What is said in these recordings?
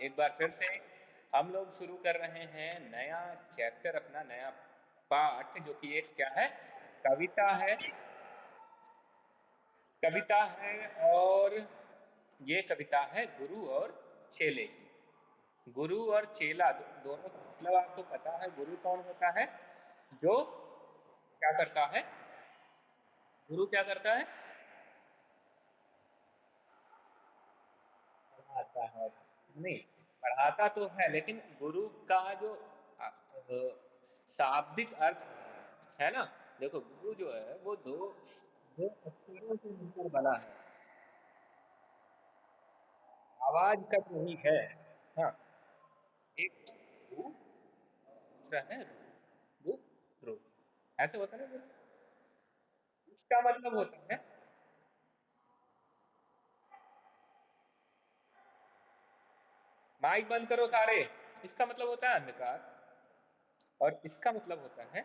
एक बार फिर से हम लोग शुरू कर रहे हैं नया चैप्टर, अपना नया पाठ, जो कि एक क्या है, कविता है। कविता है, और ये कविता है गुरु और चेले की। गुरु और चेला दोनों का मतलब आपको पता है। गुरु कौन होता है? जो क्या करता है? गुरु क्या करता है? पढ़ाता है। नहीं, पढ़ाता तो है, लेकिन गुरु का जो शाब्दिक अर्थ है ना, देखो गुरु जो है वो दो दो अक्षरों से मिलकर बना है। आवाज का वही है। हाँ, एक तो रु, दूसरा है रु, रू। ऐसे होता है ना गुरु? इसका मतलब होता है, माइक बंद करो सारे। इसका मतलब होता है अंधकार, और इसका मतलब होता है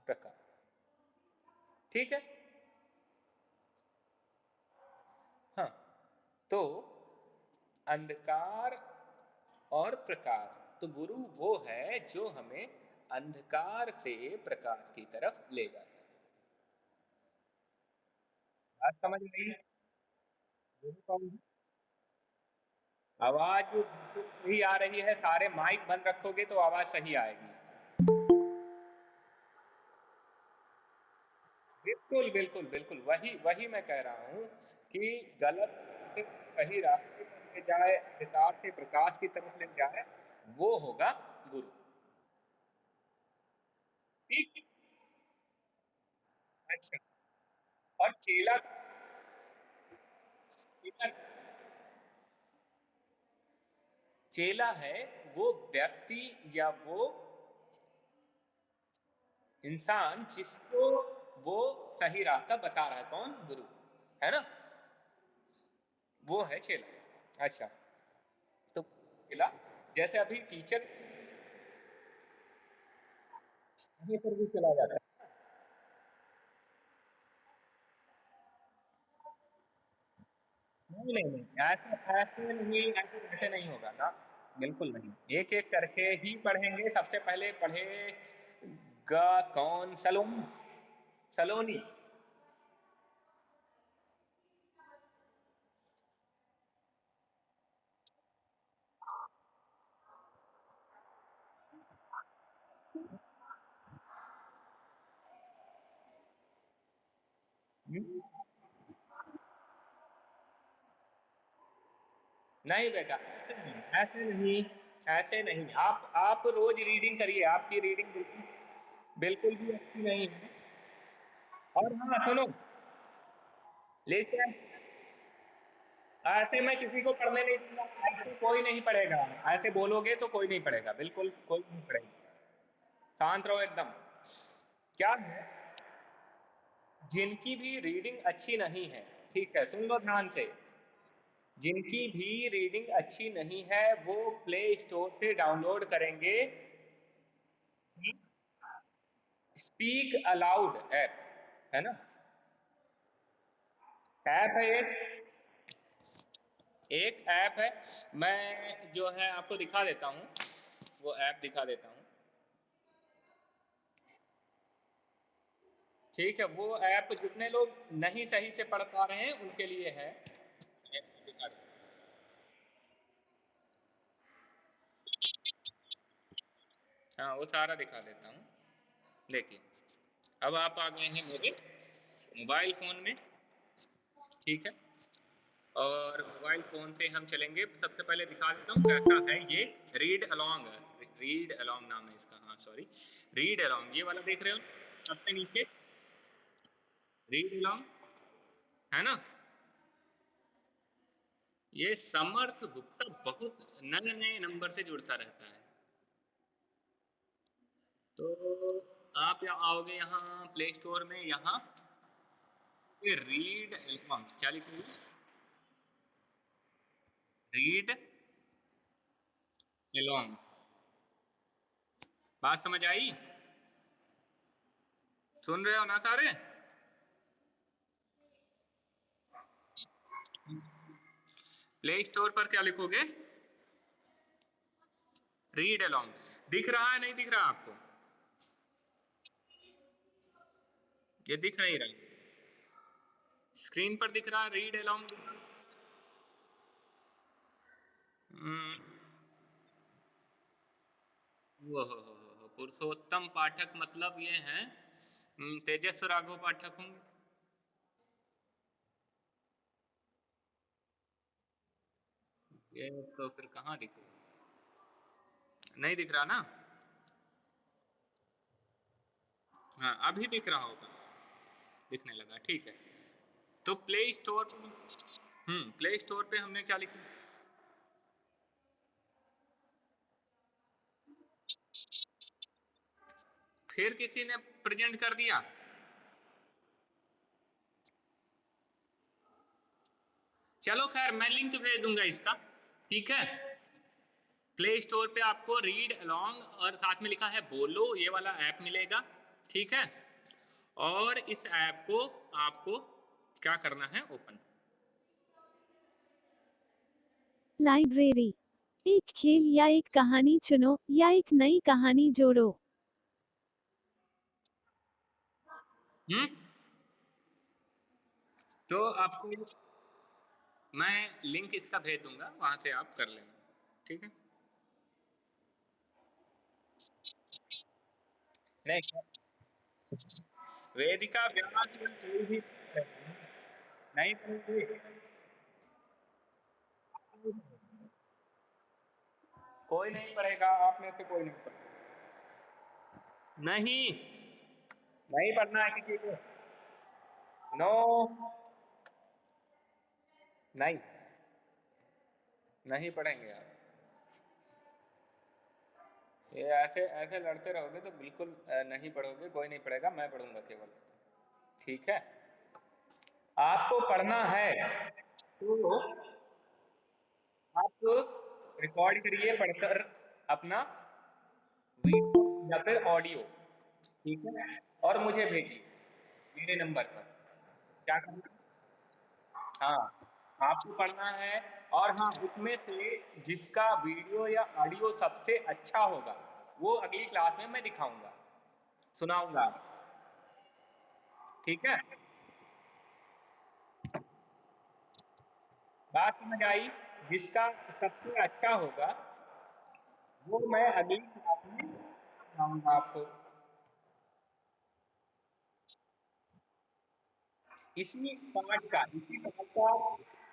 प्रकाश। ठीक है। हाँ, तो अंधकार और प्रकाश, तो गुरु वो है जो हमें अंधकार से प्रकाश की तरफ ले जाता है। बात समझ रही? गुरु कौन है? आवाज बिल्कुल सही आ रही है। सारे माइक बंद रखोगे तो आवाज सही आएगी। बिल्कुल बिल्कुल बिल्कुल, वही वही मैं कह रहा हूँ कि गलत से सही रास्ते पर ले जाए, अंधकार से प्रकाश की तरफ ले जाए, वो होगा गुरु। ठीक। अच्छा, और चेला, चेला चेला है वो व्यक्ति या वो इंसान जिसको वो सही रास्ता बता रहा है। कौन? गुरु, है ना? वो है चेला। अच्छा, तो चेला, जैसे अभी टीचर कहीं पर भी चला जाता है। नहीं नहीं नहीं, ऐसे ऐसे नहीं, ऐसे नहीं होगा ना। बिल्कुल नहीं, एक एक करके ही पढ़ेंगे। सबसे पहले पढ़ेगा कौन? सलोनी। सलोनी। हम्म? नहीं बेटा, ऐसे नहीं, ऐसे नहीं, ऐसे नहीं। आप रोज रीडिंग करिए, आपकी रीडिंग बिल्कुल बिल्कुल भी अच्छी नहीं है। और हाँ सुनो, लिसन, ऐसे मैं किसी को पढ़ने नहीं दूंगा। ऐसे कोई नहीं पढ़ेगा। ऐसे बोलोगे तो कोई नहीं पढ़ेगा, बिल्कुल कोई नहीं पढ़ेगा। शांत रहो एकदम। क्या है, जिनकी भी रीडिंग अच्छी नहीं है, ठीक है, सुन लो ध्यान से, जिनकी भी रीडिंग अच्छी नहीं है वो प्ले स्टोर से डाउनलोड करेंगे स्पीक अलाउड ऐप, है ना? ऐप है एक, एक ऐप है। मैं जो है आपको दिखा देता हूँ, वो ऐप दिखा देता हूँ। ठीक है, वो ऐप जितने लोग नहीं सही से पढ़ पा रहे हैं उनके लिए है। ऐप दिखा देता हूँ। हाँ, वो सारा दिखा देता हूँ। देखिए, अब आप आ गए हैं मेरे मोबाइल फोन में। ठीक है, और मोबाइल फोन से हम चलेंगे। सबसे पहले दिखा देता हूँ कैसा है ये। रीड अलोंग, रीड अलोंग नाम है इसका। हाँ सॉरी, रीड अलोंग, ये वाला देख रहे हो सबसे नीचे? रीड अलोंग, है ना? ये समर्थ गुप्ता बहुत नए नए नंबर से जुड़ता रहता है। तो आप यहाँ आओगे, यहाँ प्ले स्टोर में, यहाँ ये रीड अलोंग क्या लिखेंगे? Read along. बात समझ आई? सुन रहे हो ना सारे? प्ले स्टोर पर क्या लिखोगे? Read along. दिख रहा है नहीं दिख रहा आपको? ये दिख नहीं रहा, स्क्रीन पर दिख रहा है रीड अलोंग। वो हो पुरुषोत्तम पाठक मतलब ये हैं तेजस्वी राघव पाठक होंगे। ये तो फिर कहाँ दिख नहीं दिख रहा ना? हाँ अभी दिख रहा होगा, दिखने लगा, ठीक है। तो प्ले स्टोर, प्ले स्टोर पे हमने क्या लिखा? फिर किसी ने प्रेजेंट कर दिया। चलो खैर मैं लिंक भेज दूंगा इसका, ठीक है। प्ले स्टोर पे आपको रीड अलोंग और साथ में लिखा है बोलो ये वाला ऐप मिलेगा, ठीक है। और इस ऐप को आपको क्या करना है, ओपन। लाइब्रेरी। एक खेल या एक कहानी चुनो या एक नई कहानी जोड़ो। तो आपको मैं लिंक इसका भेज दूंगा, वहां से आप कर लेना, ठीक है। नहीं वेदिका व्यास में कोई भी नहीं पढ़ेगी। कोई नहीं पढ़ेगा, आप में से कोई नहीं पढ़ेगा। नहीं नहीं पढ़ना है किसी को, नो नहीं नहीं पढ़ेंगे आप। ये ऐसे ऐसे लड़ते रहोगे तो बिल्कुल नहीं पढ़ोगे, कोई नहीं पढ़ेगा, मैं पढ़ूंगा केवल, ठीक है। आपको पढ़ना है तो आप रिकॉर्ड करिए पढ़कर अपना वीडियो या फिर ऑडियो, ठीक है, और मुझे भेजिए मेरे नंबर पर। क्या करना? हाँ आपको पढ़ना है, और हाँ उसमें से जिसका वीडियो या ऑडियो सबसे अच्छा होगा वो अगली क्लास में मैं दिखाऊंगा, सुनाऊंगा, ठीक है। बात समझ आई? जिसका सबसे अच्छा होगा वो मैं अगली क्लास में सुनाऊंगा आपको। इसी पाठ का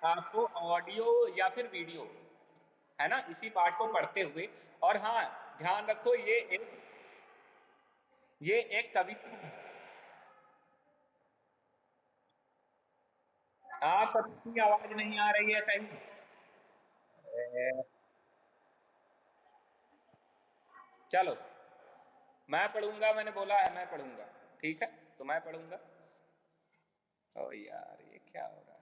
आपको ऑडियो या फिर वीडियो है ना, इसी पाठ को पढ़ते हुए, और हाँ ध्यान रखो ये एक कविता है। आप सबकी आवाज नहीं आ रही है सही? चलो मैं पढ़ूंगा, मैंने बोला है मैं पढ़ूंगा, ठीक है, तो मैं पढ़ूंगा। ओ यार ये क्या हो रहा है?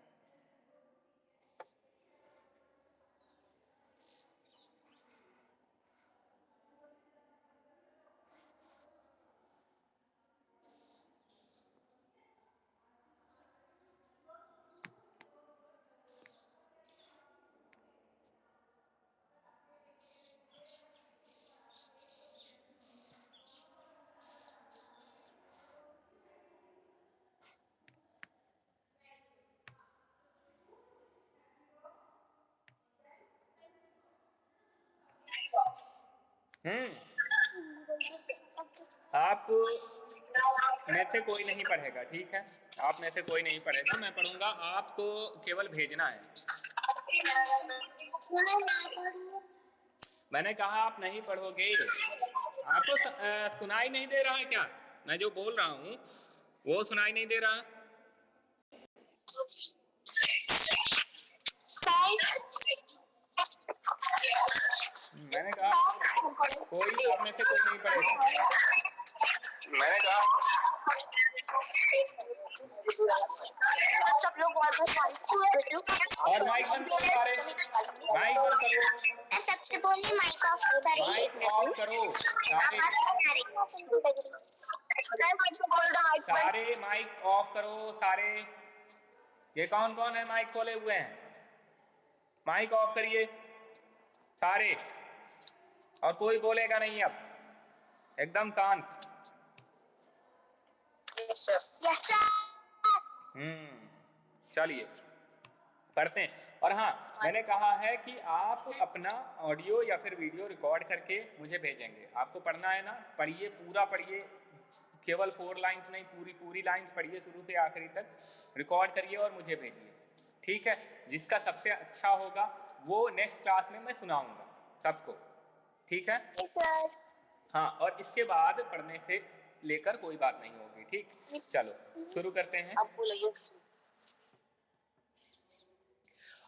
आप में से कोई नहीं पढ़ेगा, ठीक है, आप में से कोई नहीं पढ़ेगा, मैं पढ़ूंगा, आपको केवल भेजना है। मैंने कहा आप नहीं पढ़ोगे। आपको सुनाई नहीं दे रहा है क्या? मैं जो बोल रहा हूँ वो सुनाई नहीं दे रहा? मैंने कहा कोई आप में से कोई नहीं पढ़ेगा। मैंने कहा सब लोग और माइक बंद करो सारे, माइक बंद करो, सबसे बोलिए माइक ऑफ करो, माइक ऑफ करो सारे माइक ऑफ करो सारे। ये कौन कौन है माइक खोले हुए हैं? माइक ऑफ करिए सारे, और कोई बोलेगा नहीं अब, एकदम शांत। चलिए पढ़ते हैं। और हाँ, मैंने कहा है कि आप अपना ऑडियो या फिर वीडियो रिकॉर्ड करके मुझे भेजेंगे। आपको पढ़ना है ना, पढ़िए, पूरा पढ़िए, केवल 4 लाइन्स नहीं, पूरी लाइन्स पढ़िए शुरू से आखिरी तक, रिकॉर्ड करिए और मुझे भेजिए, ठीक है। जिसका सबसे अच्छा होगा वो नेक्स्ट क्लास में मैं सुनाऊंगा सबको, ठीक है। हाँ, और इसके बाद पढ़ने से लेकर कोई बात नहीं होगी, ठीक। चलो शुरू करते हैं।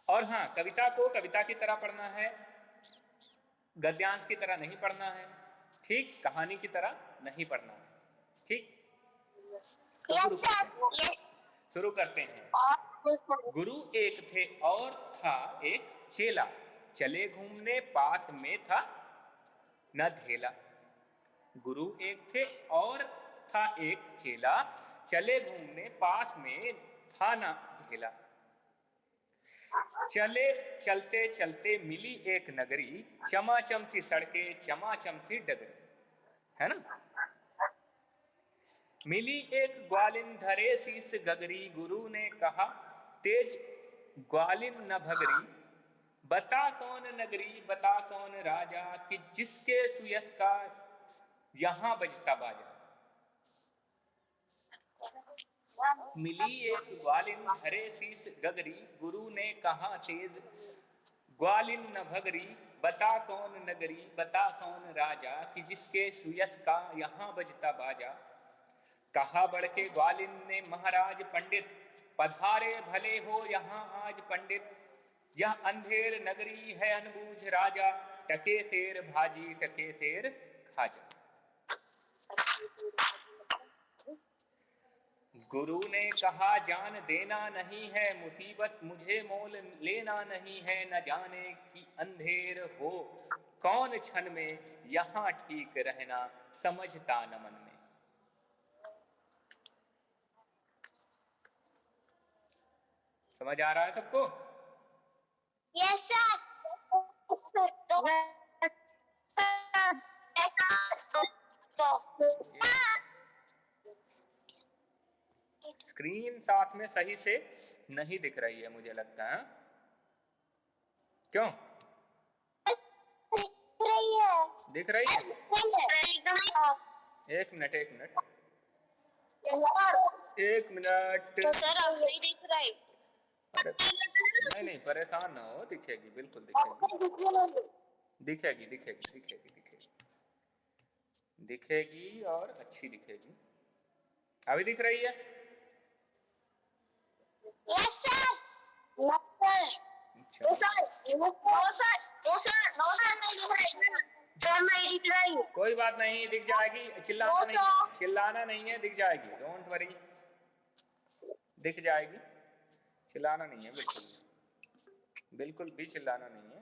और हाँ, कविता को कविता की तरह पढ़ना है, गद्यांश की तरह नहीं पढ़ना है, ठीक, कहानी की तरह नहीं पढ़ना है, ठीक। तो शुरू करते हैं। गुरु एक थे और था एक चेला, चले घूमने पास में था न धेला। गुरु एक थे और था एक चेला, चले घूमने पास में था न धेला। चले चलते चलते मिली एक नगरी, चमाचम थी सड़कें चमाचम थी डगरी, है ना। मिली एक ग्वालिन धरे शीस गगरी, गुरु ने कहा तेज ग्वालिन न भगरी। बता कौन नगरी बता कौन राजा, कि जिसके सुयस का यहां बजता बाजा। मिली एक ग्वालिन धरे शीस गगरी, गुरु ने कहा तेज ग्वालिन न भगरी। बता कौन नगरी बता कौन राजा, कि जिसके सुयस का यहाँ बजता बाजा। कहा बढ़ के ग्वालिन ने महाराज पंडित, पधारे भले हो यहाँ आज पंडित। यह अंधेर नगरी है अनबूझ राजा, टके शेर भाजी टके शेर खाजा। गुरु ने कहा जान देना नहीं है मुसीबत, मुझे मोल लेना नहीं है। न जाने कि अंधेर हो कौन क्षण में, यहाँ ठीक रहना समझता न मन में। समझ आ रहा है सबको? Yes sir. स्क्रीन साथ में सही से नहीं दिख रही है मुझे लगता है, क्यों? दिख रही है? एक मिनट तो सर अब नहीं दिख रहा है। अरे नहीं परेशान ना हो, दिखेगी, बिल्कुल दिखेगी और अच्छी दिखेगी। अभी दिख रही है? Yes sir. नहीं दिख रही। कोई बात नहीं, दिख जाएगी, चिल्लाना नहीं है, दिख जाएगी, डोंट वरी, दिख जाएगी, चिल्लाना नहीं है, बिल्कुल भी चिल्लाना नहीं है।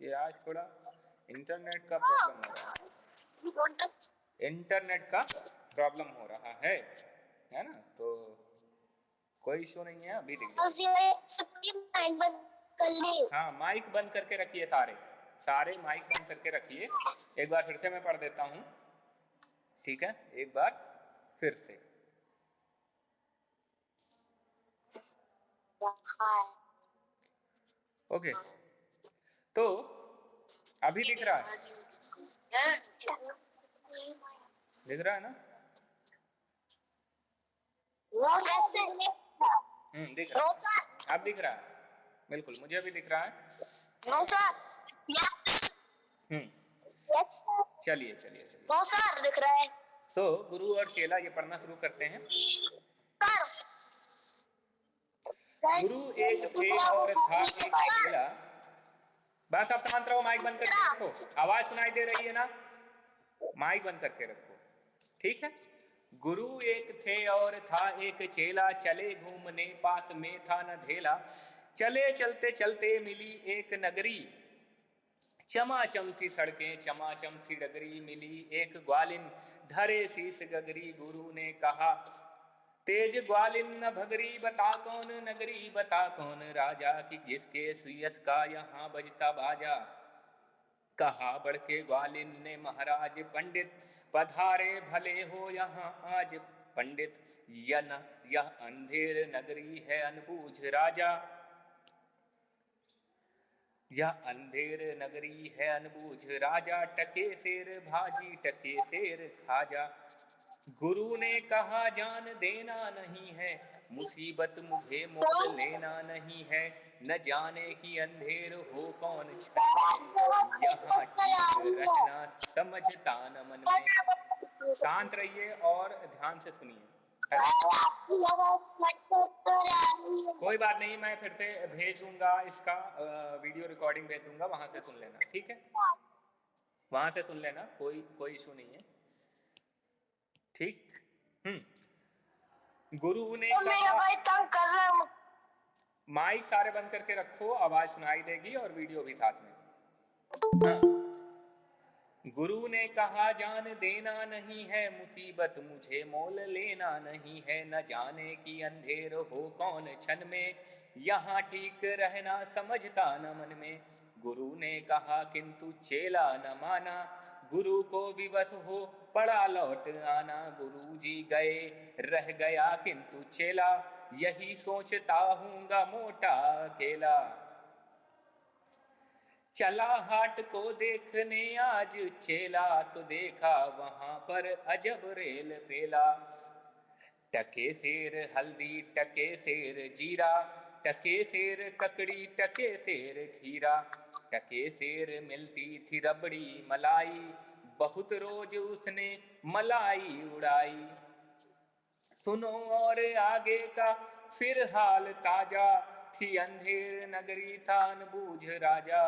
ये आज थोड़ा इंटरनेट का प्रॉब्लम हो रहा है, इंटरनेट का प्रॉब्लम हो रहा है ना, तो कोई इशू नहीं है, अभी दिख जाएगा। हाँ, माइक बंद करके रखिए, सारे माइक बंद करके रखिए। एक बार फिर से मैं पढ़ देता हूँ, ठीक है, एक बार फिर से। ओके, तो अभी दिख रहा है? दिख रहा है ना? दिख रहा है, अब दिख रहा है, बिल्कुल, मुझे भी दिख रहा है। चलिए दिख रहा है। तो गुरु और चेला ये पढ़ना शुरू करते हैं। गुरु एक थे और था एक चेला। बस आप शांत रहो, माइक बंद करके रखो, आवाज सुनाई दे रही है ना, माइक बंद करके रखो, ठीक है। गुरु एक थे और था एक चेला, चले घूमने पास में था न धेला। चले चलते चलते मिली एक नगरी, चमाचम थी सड़कें चमाचम थी डगरी। मिली एक ग्वालिन धरे शीस गगरी, गुरु ने कहा तेज ग्वालिन न भगरी बता कौन नगरी बता कौन राजा कि जिसके सुयस का यहाँ बजता बाजा। कहा बढ़ के ग्वालिन ने महाराज पंडित पधारे भले हो यहाँ आज पंडित। यह अंधेर नगरी है अनबूझ राजा। यह अंधेर नगरी है अनबूझ राजा। टके शेर भाजी टके शेर खाजा। गुरु ने कहा जान देना नहीं है मुसीबत मुझे मोल लेना नहीं है। न जाने की अंधेर हो कौन छाए यहाँ ठीक रहना समझता न मन में। शांत रहिए और ध्यान से सुनिए। कोई बात नहीं, मैं फिर से भेज दूंगा इसका वीडियो रिकॉर्डिंग भेज दूंगा, वहां से सुन लेना, ठीक है? वहां से सुन लेना, कोई इशू नहीं है, ठीक। गुरु ने कहा, माइक सारे बंद करके रखो, आवाज सुनाई देगी और वीडियो भी साथ में। हाँ। गुरु ने कहा जान देना नहीं है मुसीबत मुझे मोल लेना नहीं है। न जाने की अंधेर हो कौन क्षण में यहाँ ठीक रहना समझता न मन में। गुरु ने कहा किंतु चेला न माना गुरु को विवश हो पड़ा लौट आना। गुरु जी गए रह गया किंतु चेला यही सोचता हूँगा मोटा अकेला। चला हाट को देखने आज चेला तो देखा वहां पर अजब रेल पेला। टके सेर हल्दी टके सेर जीरा टके सेर ककड़ी टके सेर खीरा। टके सेर मिलती थी रबड़ी मलाई बहुत रोज उसने मलाई उड़ाई। सुनो और आगे का फिर हाल ताजा थी अंधेर नगरी था अनबूझ राजा।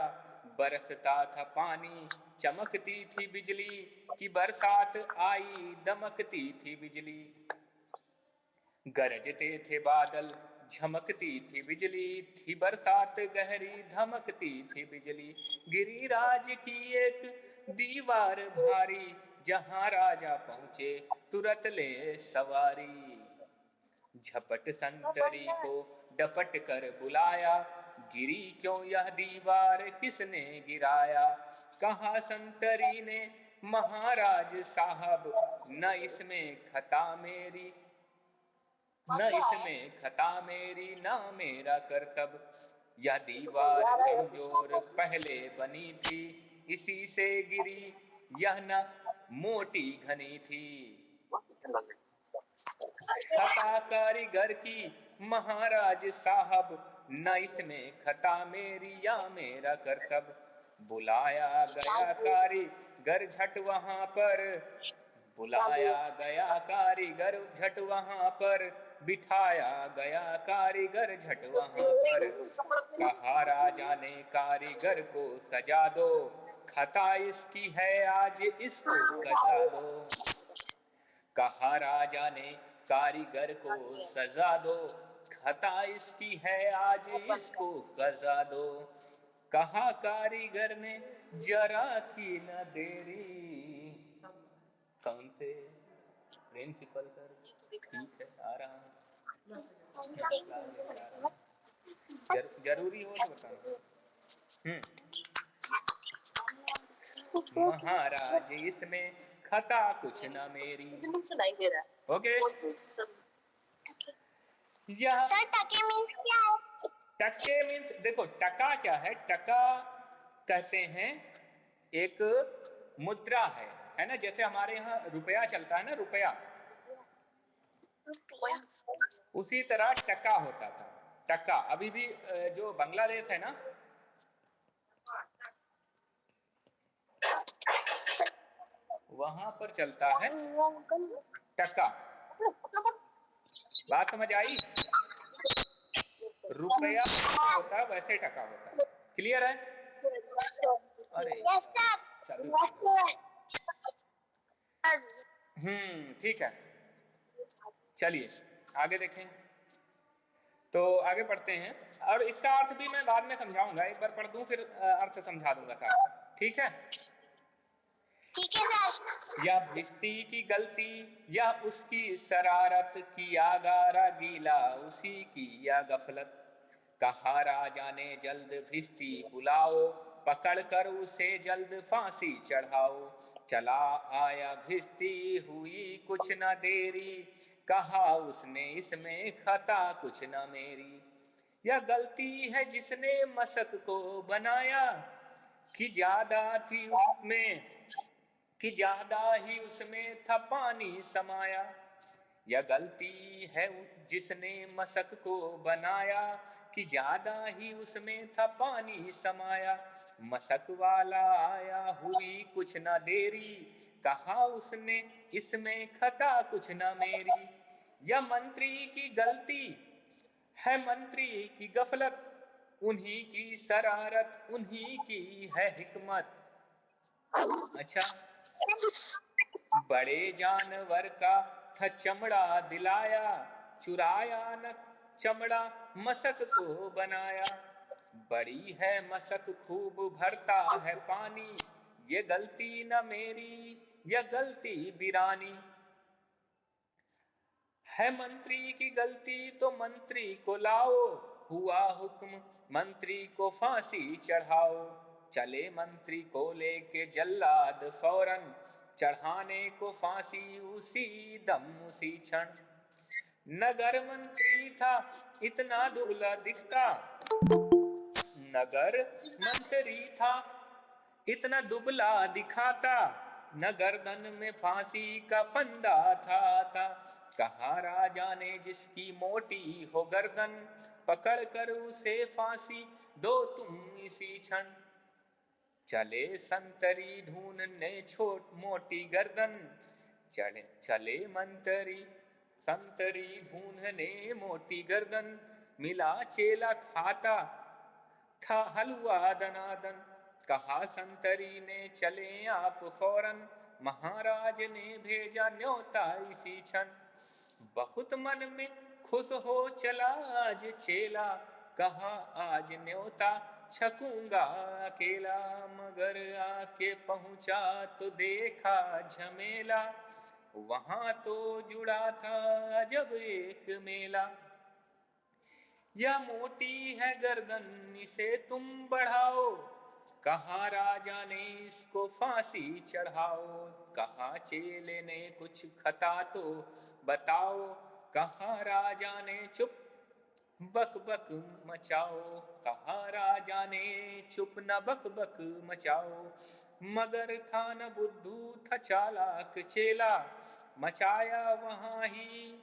बरसता था पानी चमकती थी बिजली कि बरसात आई दमकती थी बिजली। गरजते थे बादल झमकती थी बिजली थी बरसात गहरी धमकती थी बिजली। गिरिराज की एक दीवार भारी जहां राजा पहुंचे तुरंत ले सवारी। झपट संतरी को डपट कर बुलाया गिरी क्यों यह दीवार किसने गिराया। कहा संतरी ने महाराज साहब न इसमें खता मेरी ना मेरा कर्तव्य। यह दीवार कमजोर पहले बनी थी इसी से गिरी यह न मोटी घनी थी। खता कारीगर की महाराज साहब न इसमें खता मेरी या मेरा कर्तव्य। बुलाया गया कारीगर झट वहां पर बुलाया गया कारीगर झट वहां पर बिठाया गया कारीगर झट वहां पर। कहा राजा ने कारीगर को सजा दो खता इसकी है आज इसको सजा दो। कहा राजा ने कारीगर को सजा दो खता इसकी है आज इसको सजा दो। कहा कारीगर ने जरा की न देरी। कौन से प्रिंसिपल सर? ठीक है आ रहा हूँ। जरूरी हो तो बताना। महाराज इसमें खता कुछ न मेरी। ओके यह सर टके मीन्स क्या है? टके मीन्स देखो टका क्या है? टका कहते हैं एक मुद्रा है ना, जैसे हमारे यहाँ रुपया चलता है ना, रुपया, उसी तरह टका होता था। टका अभी भी जो बांग्लादेश है ना वहां पर चलता है टका। बात समझ आई? रुपया होता है वैसे टका होता है। क्लियर है? अरे ठीक है, चलिए आगे देखें। तो आगे पढ़ते हैं और इसका अर्थ भी मैं बाद में समझाऊंगा, एक बार पढ़ दूं फिर अर्थ समझा दूंगा साथ। ठीक है? ठीक है सर। या भिश्ती की गलती या उसकी शरारत, किया गारा गीला उसी की या गफलत। कहा राजा ने जल्द भिश्ती बुलाओ, पकड़ कर उसे जल्द फांसी चढ़ाओ। चला आया भिश्ती हुई कुछ न देरी, कहा उसने इसमें खता कुछ न मेरी। यह गलती है जिसने मशक को बनाया, कि ज्यादा थी उसमें, कि ज्यादा ही उसमें था पानी समाया। यह गलती है जिसने मशक को बनाया, कि ज्यादा ही उसमें था पानी समाया। मशक वाला आया हुई कुछ न देरी, कहा उसने इसमें खता कुछ न मेरी। यह मंत्री की गलती है मंत्री की गफलत, उन्हीं की शरारत उन्हीं की है हिकमत। अच्छा, बड़े जानवर का था चमड़ा दिलाया, चुराया न चमड़ा मशक को बनाया। बड़ी है मशक खूब भरता है पानी, ये गलती न मेरी ये गलती बिरानी। है मंत्री की गलती तो मंत्री को लाओ, हुआ हुक्म मंत्री को फांसी चढ़ाओ। चले मंत्री को लेके जल्लाद फौरन, चढ़ाने को फांसी उसी दम उसी क्षण। नगर मंत्री था इतना दुबला दिखता, नगर मंत्री था इतना दुबला दिखाता, न गर्दन में फांसी का फंदा था। कहा राजा ने जिसकी मोटी हो गर्दन, पकड़ कर उसे फांसी दो तुम इसी क्षण। चले संतरी ढूंढने छोट मोटी गर्दन, चले मंतरी संतरी ढूंढने मोटी गर्दन। मिला चेला खाता था हलवा दनादन, कहा संतरी ने चले आप फौरन, महाराज ने भेजा न्योता इसी क्षण। बहुत मन में खुश हो चला आज चेला, कहा आज न्योता छकूंगा अकेला। मगर आके पहुंचा तो देखा झमेला, वहां तो जुड़ा था जब एक मेला। यह मोटी है गर्दन इसे तुम बढ़ाओ, कहा राजा ने इसको फांसी चढ़ाओ। कहा चेले ने कुछ खता तो बताओ, कहा राजा ने चुप बक बक मचाओ। कहा राजा ने चुप न बक बक मचाओ। मगर था न बुद्धू था चालाक चेला, मचाया वहां ही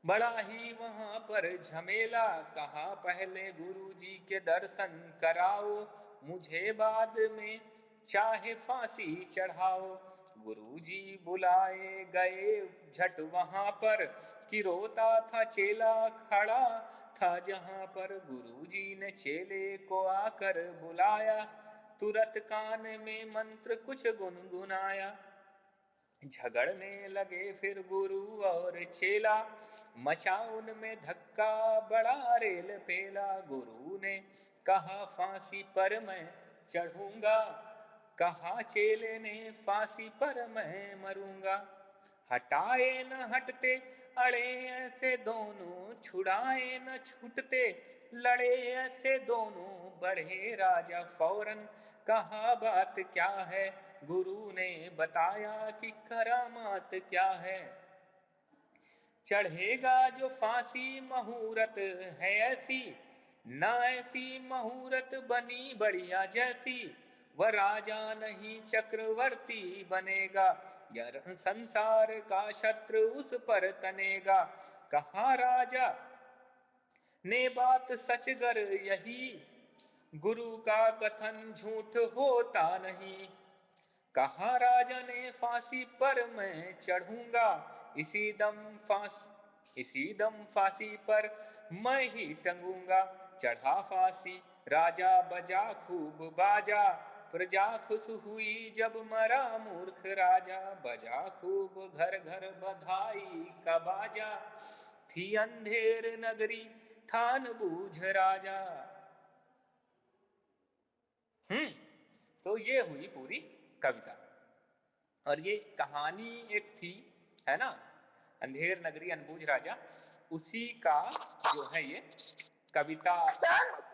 बड़ा ही वहां पर झमेला। कहा पहले गुरुजी के दर्शन कराओ, मुझे बाद में चाहे फांसी चढ़ाओ। गुरुजी बुलाए गए झट वहां पर, कि रोता था चेला खड़ा था जहां पर। गुरुजी ने चेले को आकर बुलाया, तुरंत कान में मंत्र कुछ गुनगुनाया। झगड़ने लगे फिर गुरु और चेला, मचा उनमें धक्का बड़ा रेल पेला। गुरु ने कहा फांसी पर मैं चढ़ूंगा, कहा चेले ने फांसी पर मैं मरूंगा। हटाए न हटते अड़े ऐसे दोनों, छुड़ाए न छूटते लड़े ऐसे दोनों। बढ़े राजा फौरन कहा बात क्या है, गुरु ने बताया कि करामात क्या है। चढ़ेगा जो फांसी मुहूर्त है ऐसी, ना ऐसी मुहूर्त बनी बढ़िया जैसी। वह राजा नहीं चक्रवर्ती बनेगा, यह संसार का शत्रु उस पर तनेगा। कहा राजा ने बात सच गर यही, गुरु का कथन झूठ होता नहीं। कहा राजा ने फांसी पर मैं चढ़ूंगा, इसी दम फांसी पर मैं ही टंगूंगा। चढ़ा फांसी राजा बजा खूब बाजा, प्रजा खुश हुई जब मरा मूर्ख राजा। बजा खूब घर घर बधाई का बाजा, थी अंधेर नगरी था न बूझ राजा। तो ये हुई पूरी कविता। और ये कहानी एक थी, है ना, अंधेर नगरी अनबूझ राजा, उसी का जो है ये कविता,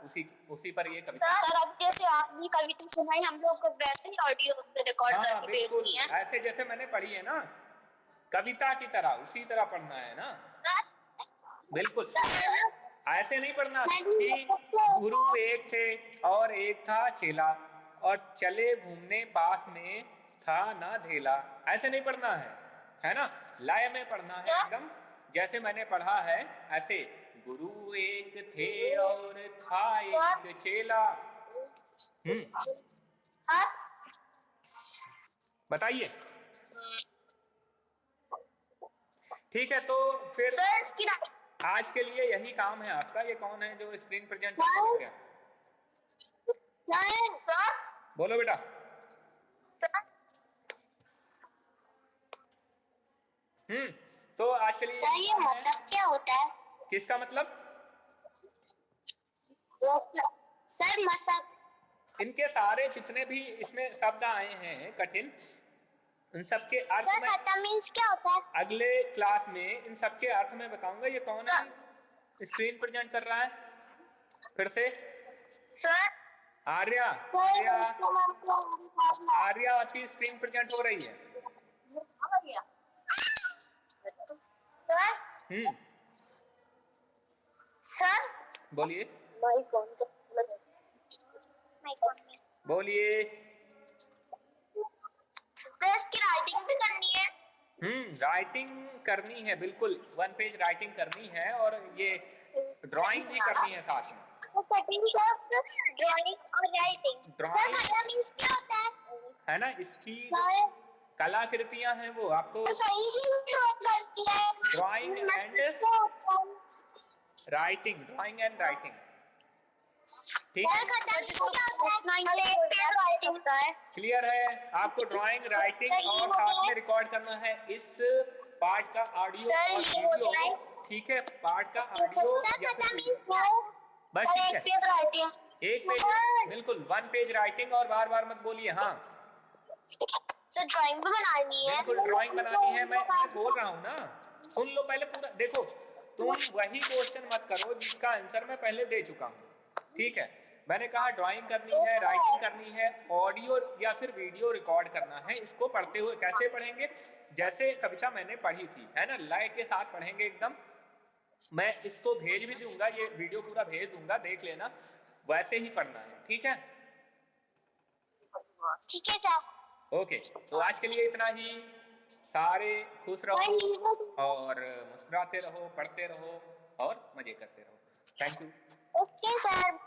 उसी पर ये कविता। सर अब जैसे आपने कविता सुनाई, हम लोग को वैसे ही ऑडियो रिकॉर्ड हाँ करके बिल्कुल, भेजनी है। ऐसे जैसे मैंने पढ़ी है ना कविता की तरह, उसी तरह पढ़ना है ना, बिल्कुल ऐसे नहीं पढ़ना कि गुरु एक थे और एक था चेला और चले घूमने पास में था ना धेला, ऐसे नहीं पढ़ना है ना, लय में पढ़ना है एकदम जैसे मैंने पढ़ा है ऐसे, गुरु एक थे और था एक चेला। बताइए। ठीक है, तो फिर आज के लिए यही काम है आपका। ये कौन है जो स्क्रीन प्रेजेंट करने लग गया? बोलो बेटा। तो आज के लिए सर ये मशक क्या होता है? किसका मतलब? सर मशक, इनके सारे जितने भी इसमें शब्द आए हैं कठिन, इन सबके अर्थ सर में खट्टा मीन्स क्या होता है? अगले क्लास में इन सबके अर्थ में बताऊंगा। ये कौन है स्क्रीन प्रेजेंट कर रहा है फिर से? सर आर्या। आर्या आपकी स्क्रीन प्रेजेंट हो रही है। सर बोलिए बोलिए। इसकी राइटिंग भी करनी है? राइटिंग करनी है बिल्कुल, 1 पेज राइटिंग करनी है और ये ड्राइंग भी करनी है साथ में। ड्राइंग और राइटिंग। ड्राइंग मीन्स क्या होता है ना, इसकी कलाकृतियां हैं वो आपको drawing and writing, drawing and writing, ठीक है, क्लियर है? आपको ड्राइंग, राइटिंग और साथ में रिकॉर्ड करना है इस पार्ट का ऑडियो और वीडियो, ठीक है, पार्ट का ऑडियो या फिर वीडियो, बस ठीक है। एक पेज बिल्कुल, 1 पेज राइटिंग और बार बार मत बोलिए। हाँ सर ड्राइंग भी बनानी है? बिल्कुल ड्राइंग बनानी है, मैं बोल रहा हूँ ना, सुन लो पहले पूरा। देखो तुम वही क्वेश्चन मत करो जिसका आंसर मैं पहले दे चुका हूँ, ठीक है। मैंने कहा ड्राइंग करनी है, राइटिंग करनी है, ऑडियो या फिर वीडियो रिकॉर्ड करना है। इसको पढ़ते हुए कैसे पढ़ेंगे? जैसे कविता मैंने पढ़ी थी, है ना, लय के साथ पढ़ेंगे एकदम। मैं इसको भेज भी दूंगा, ये वीडियो पूरा भेज दूंगा, देख लेना, वैसे ही पढ़ना है, ठीक है? ठीक है सर। ओके, तो आज के लिए इतना ही। सारे खुश रहो और मुस्कुराते रहो, पढ़ते रहो और मजे करते रहो। Thank you. Okay sir.